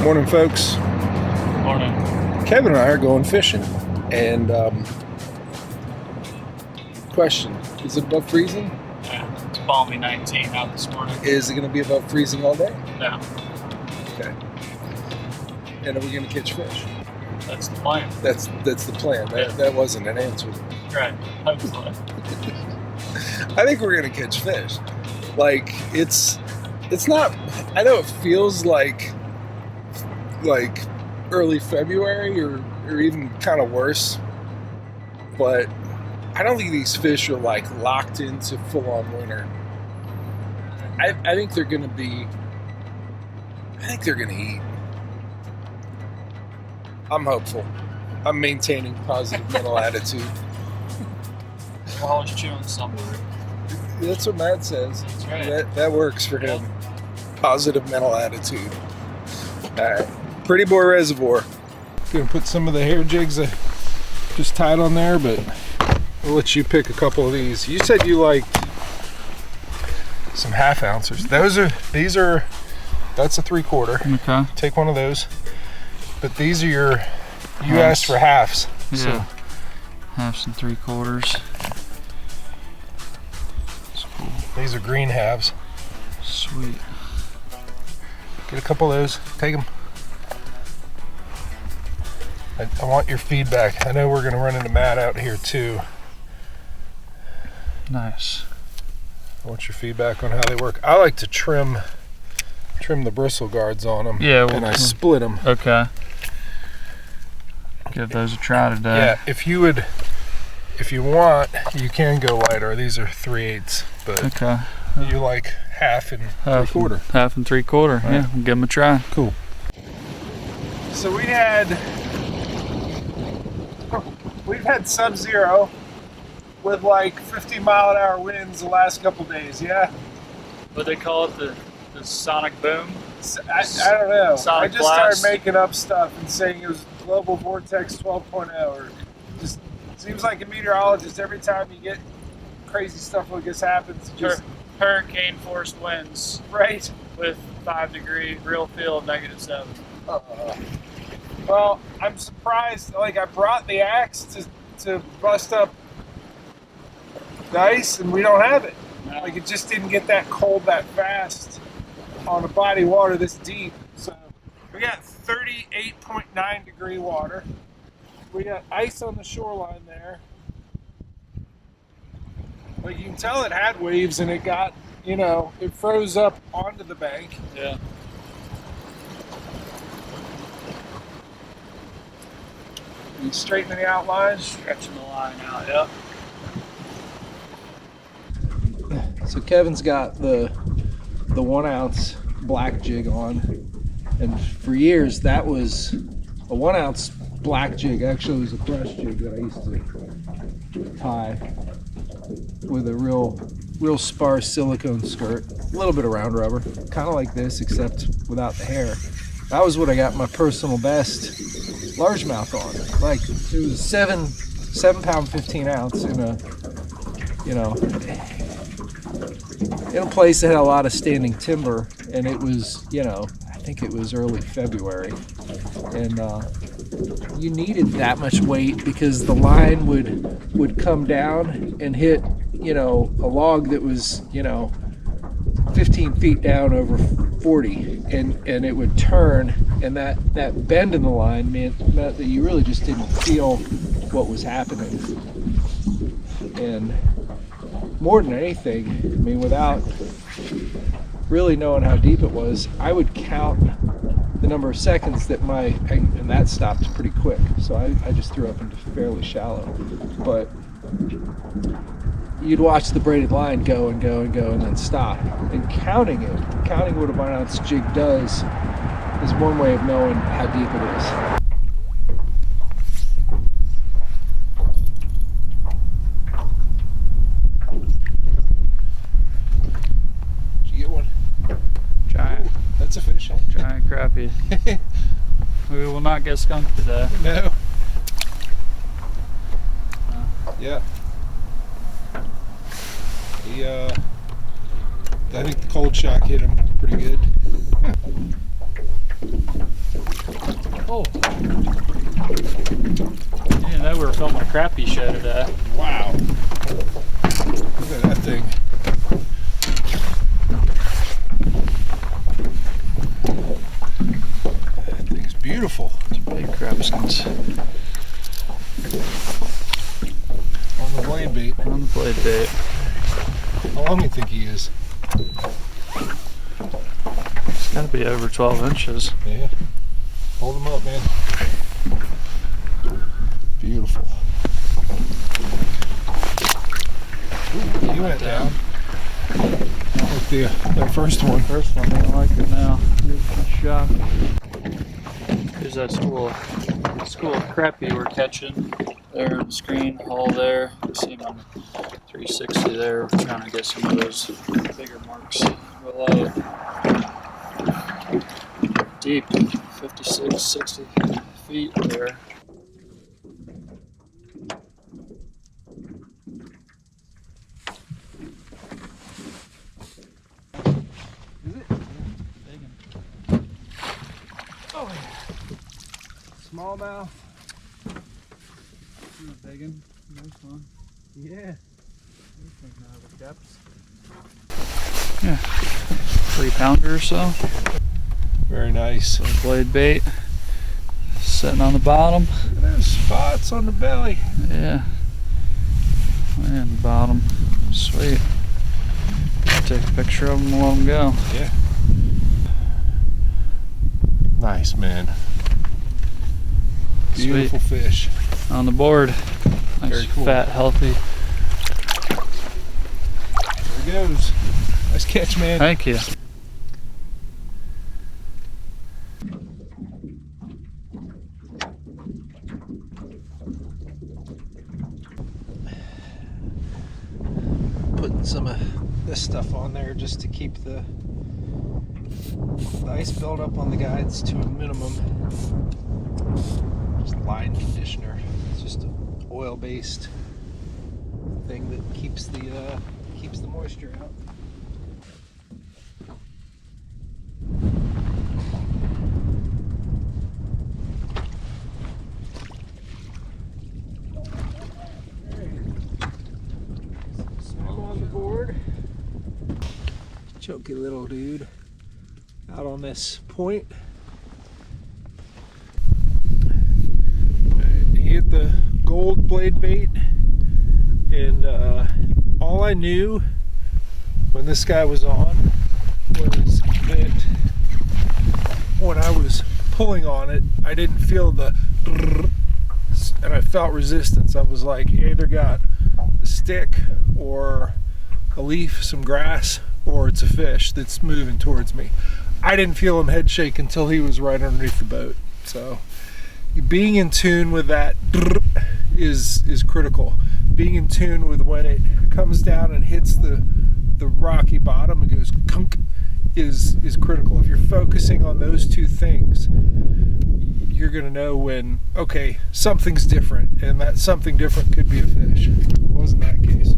Morning, folks. Morning. Kevin and I are going fishing, and question, is it above freezing? Yeah, it's balmy 19 out this morning. Is it going to be above freezing all day? No, Okay. And are we going to catch fish? that's the plan. That's the plan. Yeah. That wasn't an answer. Right, hopefully. I think we're going to catch fish. Like, it's not, I know it feels like early February or even kind of worse, but I don't think these fish are like locked into full-on winter. I think they're going to be, I think they're going to eat. I'm hopeful. I'm maintaining positive mental attitude. Hollasch chewing somewhere. That's what Matt says. That's right. That works for him. Positive mental attitude. All right. Prettyboy Reservoir. Gonna put some of the hair jigs just tied on there, but I'll let you pick a couple of these. You said you liked some half ounces. That's a 3/4. Okay. Take one of those. But these are you asked for halves. Yeah. So Halves and 3/4. That's cool. these are green halves. Sweet. Get a couple of those. Take them. I want your feedback. I know we're going to run into Matt out here too. Nice. I want your feedback on how they work. I like to trim the bristle guards on them. Yeah, and I split them. Okay. Give those a try today. Yeah, if you want, you can go lighter. These are 3/8, but Okay. you like half and 3/4. Half and 3/4. Right. Yeah, we'll give them a try. Cool. So we've had sub-zero with like 50-mile-an-hour winds the last couple days. Yeah. What they call it, the sonic boom? I don't know. Sonic I just blast. started making up stuff and saying it was global vortex 12.0. Or just seems like a meteorologist. Every time you get crazy stuff like this happens, just Hurricane force winds right. with 5-degree real feel of -7. Well, I'm surprised. Like, I brought the axe to bust up the ice, and we don't have it. No. Like, it just didn't get that cold that fast on a body of water this deep. So we got 38.9 degree water. We got ice on the shoreline there. Like, you can tell it had waves, and it got, it froze up onto the bank. Yeah. You straightening the outlines? Stretching the line out, yep. So Kevin's got the 1 ounce black jig on, and for years that was a 1 ounce black jig. Actually, it was a brush jig that I used to tie with a real sparse silicone skirt, a little bit of round rubber, kind of like this except without the hair. That was what I got my personal best largemouth on. Like, it was 7 pound 15 ounce in a place that had a lot of standing timber, and it was, I think it was early February, and you needed that much weight because the line would come down and hit, a log that was, 15 feet down over 40, and it would turn, and that bend in the line meant that you really just didn't feel what was happening. And more than anything, I mean, without really knowing how deep it was, I would count the number of seconds that and that stopped pretty quick. So I just threw up into fairly shallow. But you'd watch the braided line go and go and go and then stop. And counting what a 1 ounce jig does is one way of knowing how deep it is. Giant. That's a fish. Giant crappie. We will not get skunked today. No. Yeah. I think the cold shock hit him pretty good. Oh. I didn't know we were filming a crappie show today. Wow. Look at that thing. That thing's beautiful. Big crabskins. On the blade bait. On the blade bait. How long do you think he is? It's gotta be over 12 inches. Yeah. Hold him up, man. Beautiful. Ooh, he went down. Not like that first one. First one, I don't like it now. Good shot. Here's that school of crappie we're catching. There on the screen, hole there. You see him on 360 there. We're trying to get some of those bigger marks below. Deep, 56, 60 feet there. Is it? Big one. Oh, yeah. Smallmouth. Big one. Nice one. Yeah. Yeah, 3 pounder or so. Very nice. So blade bait sitting on the bottom. Look at those spots on the belly. Yeah. And the bottom. Sweet. Take a picture of them and let them go. Yeah. Nice, man. Beautiful fish. On the board. Nice, Very cool. fat, healthy. There he goes. Nice catch, man. Thank you. Putting some of this stuff on there just to keep the ice buildup on the guides to a minimum. Just line conditioner. It's just an oil-based thing that keeps the moisture out. Swim on the board. Chunky little dude out on this point. He hit the gold blade bait, and all I knew when this guy was on was that when I was pulling on it, I didn't feel the and I felt resistance. I was like, you either got a stick or a leaf, some grass, or it's a fish that's moving towards me. I didn't feel him head shake until he was right underneath the boat. So being in tune with that is critical. Being in tune with when it comes down and hits the rocky bottom and goes kunk is critical. If you're focusing on those two things, you're gonna know when, okay, something's different, and that something different could be a fish. It wasn't that case.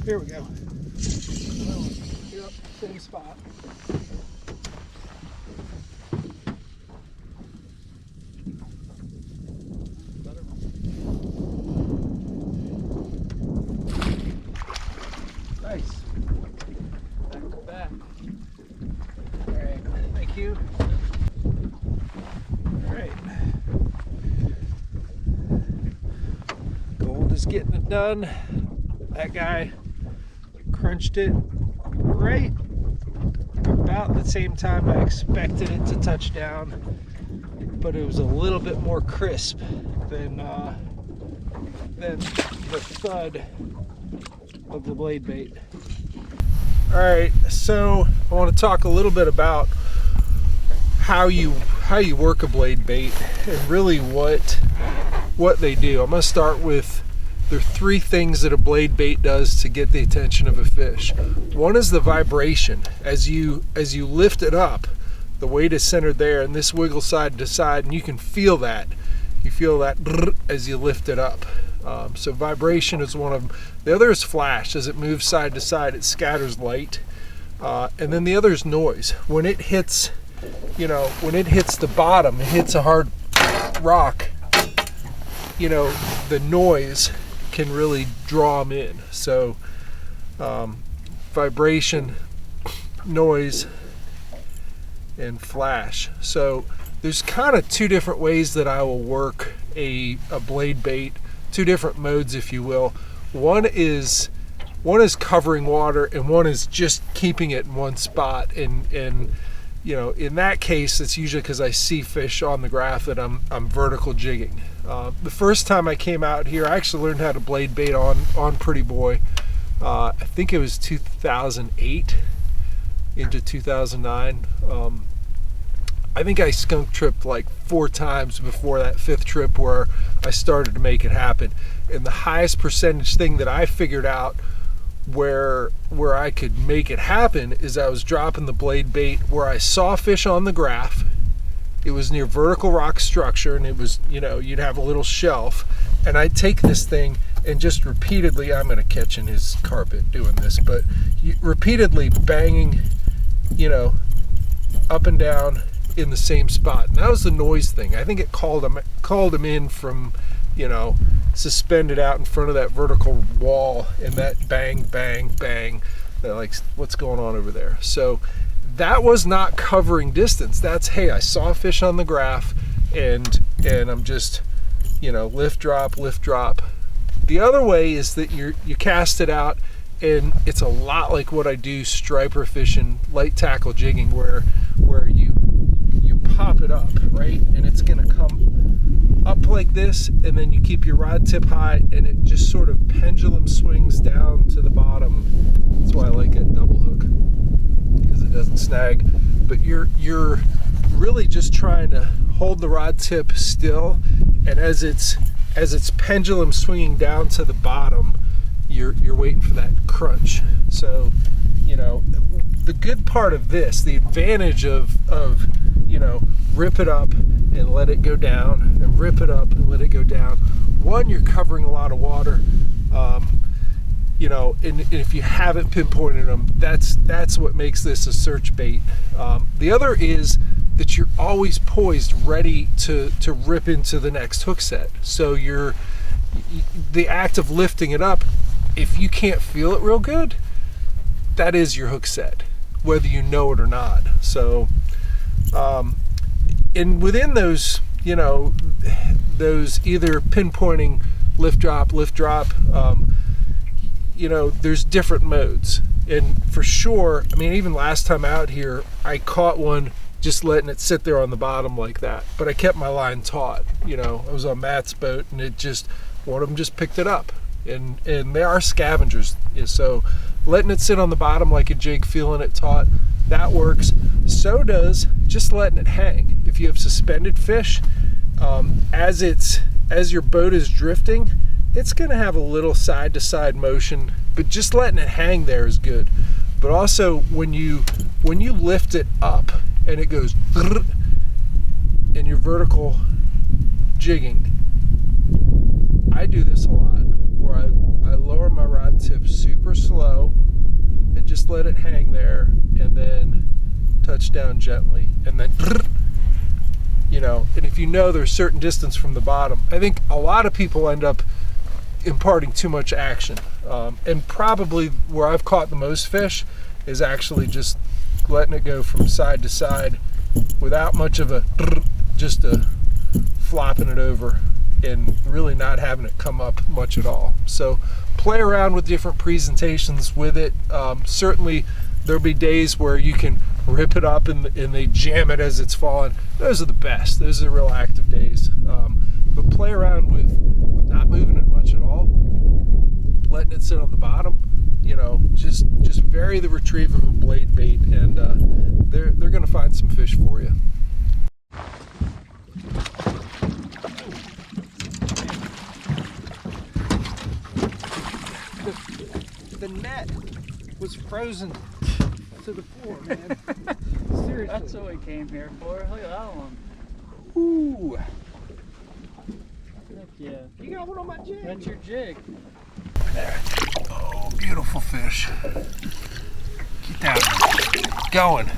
Here we go. Yep, same spot. Nice. Back to back. All right, thank you. All right. Gold is getting it done. That guy crunched it right about the same time I expected it to touch down, but it was a little bit more crisp than the thud of the blade bait. All right, so I want to talk a little bit about how you work a blade bait and really what they do. I'm going to start with, there are 3 things that a blade bait does to get the attention of a fish. One is the vibration. As you lift it up, The weight is centered there, and this wiggles side to side, and you can feel that. You feel that as you lift it up. So vibration is one of them. The other is flash. As it moves side to side, it scatters light. And then the other is noise. When it hits, when it hits the bottom, it hits a hard rock, the noise can really draw them in. So vibration, noise, and flash. So there's kind of two different ways that I will work a blade bait, two different modes, if you will. One is covering water, and one is just keeping it in one spot. And in that case, it's usually because I see fish on the graph that I'm vertical jigging. The first time I came out here, I actually learned how to blade bait on Prettyboy. I think it was 2008 into 2009. I think I skunk tripped like 4 times before that 5th trip where I started to make it happen. And the highest percentage thing that I figured out where I could make it happen is I was dropping the blade bait where I saw fish on the graph. It was near vertical rock structure, and it was, you'd have a little shelf, and I'd take this thing and just repeatedly, I'm going to catch in his carpet doing this, but repeatedly banging, up and down in the same spot. And that was the noise thing. I think it called him in from, suspended out in front of that vertical wall, and that bang, bang, bang. They're like, what's going on over there? So that was not covering distance. That's, hey, I saw a fish on the graph, and I'm just, lift, drop, lift, drop. The other way is that you cast it out, and it's a lot like what I do striper fishing, light tackle jigging, where you pop it up, right? And it's gonna come up like this, and then you keep your rod tip high, and it just sort of pendulum swings down to the bottom. That's why I like that double hook, because it doesn't snag. But you're really just trying to hold the rod tip still, and as it's pendulum swinging down to the bottom, you're waiting for that crunch. So, the good part of this, the advantage of rip it up and let it go down, and rip it up and let it go down. One, you're covering a lot of water, and if you haven't pinpointed them, that's what makes this a search bait. The other is that you're always poised, ready to rip into the next hook set. So the act of lifting it up, if you can't feel it real good, that is your hook set, whether you know it or not. So, and within those, those either pinpointing lift drop, there's different modes. And for sure, even last time out here, I caught one just letting it sit there on the bottom like that, but I kept my line taut. I was on Matt's boat, and one of them just picked it up. And they are scavengers, so letting it sit on the bottom like a jig, feeling it taut, that works. So does just letting it hang. If you have suspended fish, as your boat is drifting, it's going to have a little side to side motion, but just letting it hang there is good. But also when you lift it up and it goes and you're vertical jigging, I do this a lot, where I lower my rod tip super slow and just let it hang there, and then touch down gently, and then and if there's a certain distance from the bottom, I think a lot of people end up imparting too much action, and probably where I've caught the most fish is actually just letting it go from side to side without much of just a flopping it over, and really not having it come up much at all. So play around with different presentations with it. Certainly there'll be days where you can rip it up and they jam it as it's falling. Those are the best. Those are the real active days. But play around with not moving it much at all, letting it sit on the bottom. Just vary the retrieve of a blade bait, and they're going to find some fish for you. The net was frozen to the floor, man. seriously. That's what we came here for. Look at that one. Ooh. Heck yeah. You got one on my jig. That's your jig. There. Oh, beautiful fish. Keep that going.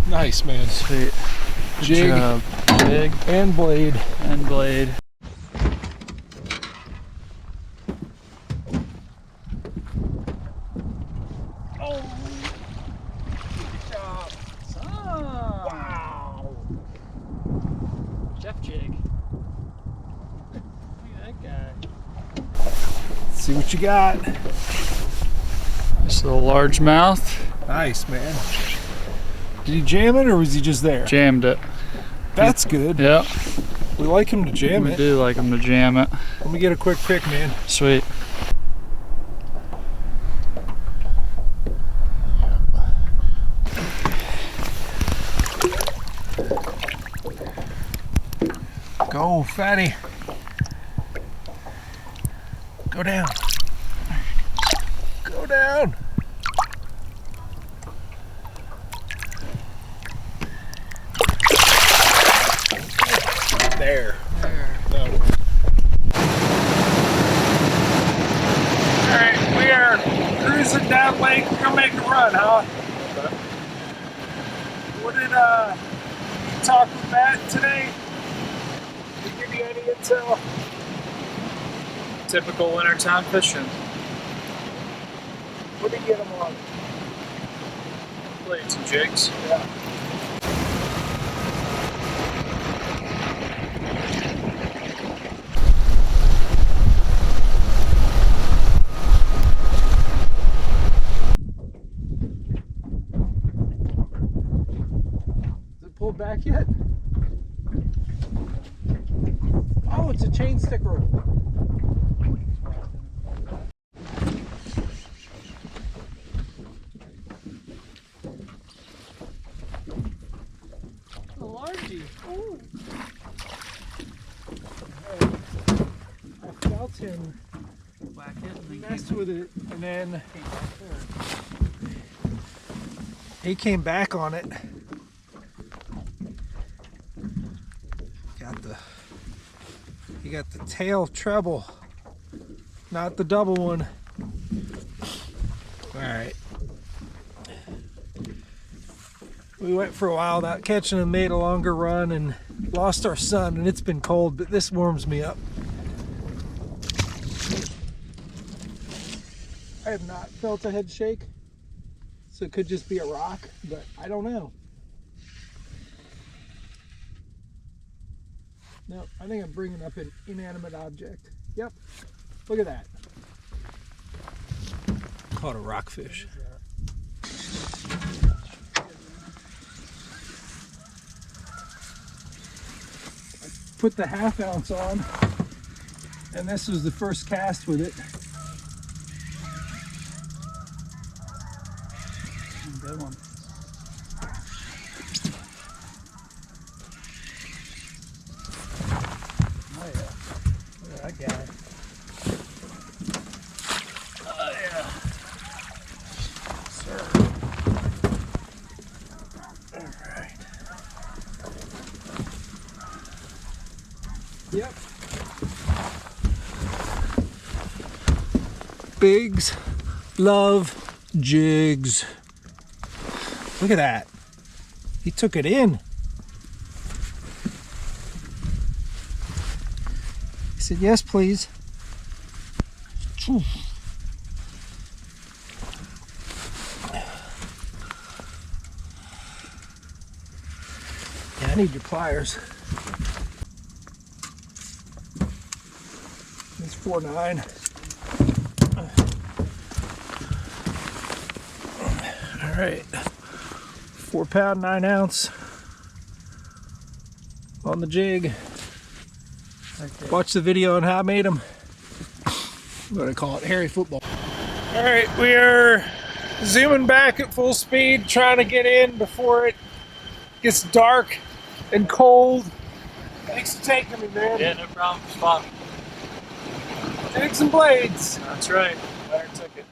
Nice, man. Sweet. Good Jig. job. Jig And blade. and blade. Oh. Good job. Wow. Chef jig. Look at that guy. Let's see what you got. This little largemouth. Nice, man. Did he jam it or was he just there? Jammed it. That's good. Yep. We like him to jam We it. do like him to jam it. Let me get a quick pick, man. Sweet. Go, fatty. Go down. Go down. There. That one. All right, we are cruising down lake. We're gonna make a run, huh? What did you talk with Matt today? Did he give you any intel? Typical wintertime fishing. What did you get him on? Played some jigs. Yeah. Is it pulled back yet? Oh, it's a chain stick rope. A largie. Ooh. I felt him Whack it and then mess with it, and then he came back on it. He got the tail treble, not the double one. All right. We went for a while without catching him, made a longer run, and lost our sun, and it's been cold, but this warms me up. I have not felt a head shake, so it could just be a rock, but I don't know. No, I think I'm bringing up an inanimate object. Yep, look at that. Caught a rockfish. I put the 1/2 ounce on, and this was the first cast with it. good one. Oh yeah, look at that guy. Oh yeah. Sir. All right. Yep. Bigs love jigs. Look at that. He took it in. He said, yes, please. Phew. Yeah, I need your pliers. It's 4.9. All right, 4 pound, 9 ounce on the jig. Okay. Watch the video on how I made them. I'm gonna call it hairy football. All right, we are zooming back at full speed, trying to get in before it gets dark and cold. Thanks for taking me, man. Yeah, no problem. It's fun. Jigs and blades. That's right. Better took it.